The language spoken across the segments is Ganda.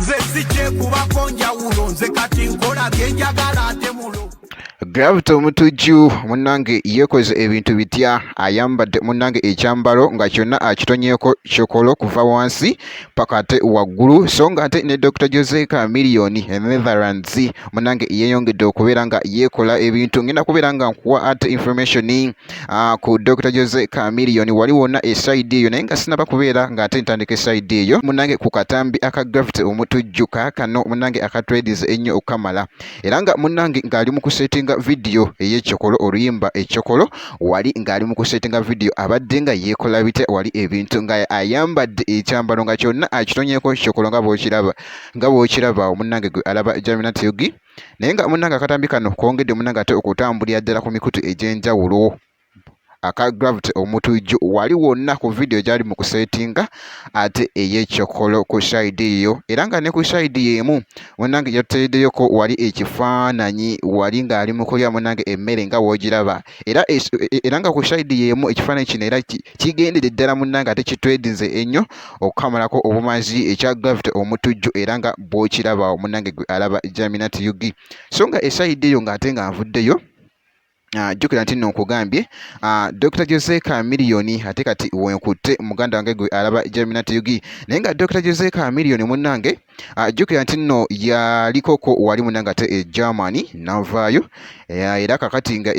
nze sijje kubako njawulo nze kati nkola byenjagala ate mulo Gravity omutujju munnange yeekoze ebintu bitya ayambadde munnange ekyambalo nga kyonna akitonyeeko kyokolo kuva wansi paka ate waggulu so nga ate ne Dr. Jose Chameleone Netherlands munnange yeeyongedde okubeera nga yeekola ebintu ngenda kubeera nga nkuwa ate information ku Dr. Jose Chameleone wali wonna eside eyo naye nga sinaba kubeera nga ate ntandika eside eyo munnange ku katambi aka Gravity omutujju kaakano munnange akatwedize ennyo okukamala era nga munnange ng'ali mu kusetinga video ey'ekyokolo oluyimba ekyokolo wali ng'ali mu kusetinga video abadde nga yeekola bite wali ebintu nga ayambadde ekyambalo nga kyonna akitonyeeko kyokolo nga bw'okiraba munnange gwe alaba Jaminat Yugi naye nga munnange akatambi kano kongedde munnange ate okutambulira ddala ku mikutu egy'enjawulo aka Gravity omutujju wali wonna ku video gyali mu kusetinga ate ey'ekyokolo ku side eyo era nga ne ku side y'emu munnange yateeddeyoko wali ekifaananyi wali ng'ali mu kulya munnange emmere nga w'ogiraba era nga ku side y'emu ekifaananyi kino era kigendedde ddala munnange ate kitwedinze ennyo okukamalako obumazi ekya Gravity omutujju era nga bw'okiraba munnange gwe alaba Jaminat Yugi so nga eside eyo ng'ate nga nvuddeyo jjukira nti nno nkugambye Dr. Jose Chameleone ate kati wenkutte muganda wange gwe alaba Jaminat Yugi naye nga Dr. Jose Chameleone munnange jjukira nti nno yalikoko wali munnange ate e Germany navaayo era kakati nga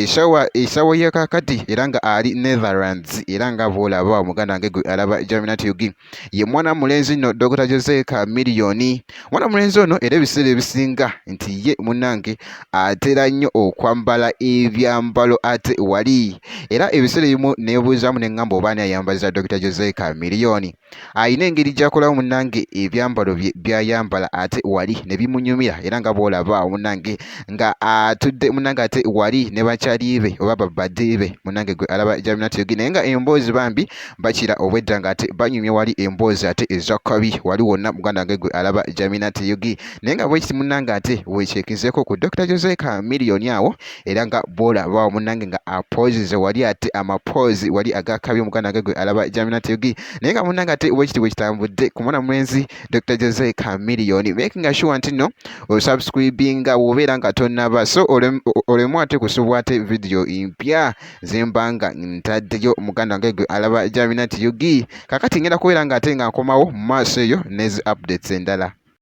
esawa ya kakati era nga ali Netherlands era nga bw'olaba muganda wange gwe alaba Jaminat Yugi ye mwana mulenzi nno Dr. Jose Chameleone mwana mulenzi ono era ebiseera ebisinga nti ye munnange atera nnyo okwambala ebyambalo ate wali era ebiseera ebimu neebuuzaamu ne ŋŋamba oba ani ayambaza Dr. Jose Chameleone ayina engeri gy'akolawo munnange ebyambalo bye byayambala ate wali ne bimunyumira era nga bw'olaba munnange nga atudde munnange ate wali ne bakyali be oba babadde be munnange gwe alaba Jaminat Yugi naye nga emboozi bambi bakira obwedda nga ate banyumye wali emboozi ate ezakkabi wali wonna muganda wange gwe alaba Jaminat Yugi naye nga bwekiti munnange ate weekyekinzeeko ku Dr. Jose Chameleone awo era nga bw'olaba munnange nga apozize wali ate amapoozi wali agakabi muganda wange gwe alaba Jaminat Yugi naye nga munnange ate bwekiti bwekitambudde ku mwana mulenzi Dr. Jose Chameleone making sure nti nno osubscribinga wobeera nga tonnaba so olemu ate kusubwa ate video empya zembanga ntaddeyo muganda wange gwe alaba Jaminat Yugi kakati ngenda kubeera nga ate nga nkomawo mu maaso eyo nezi updates endala.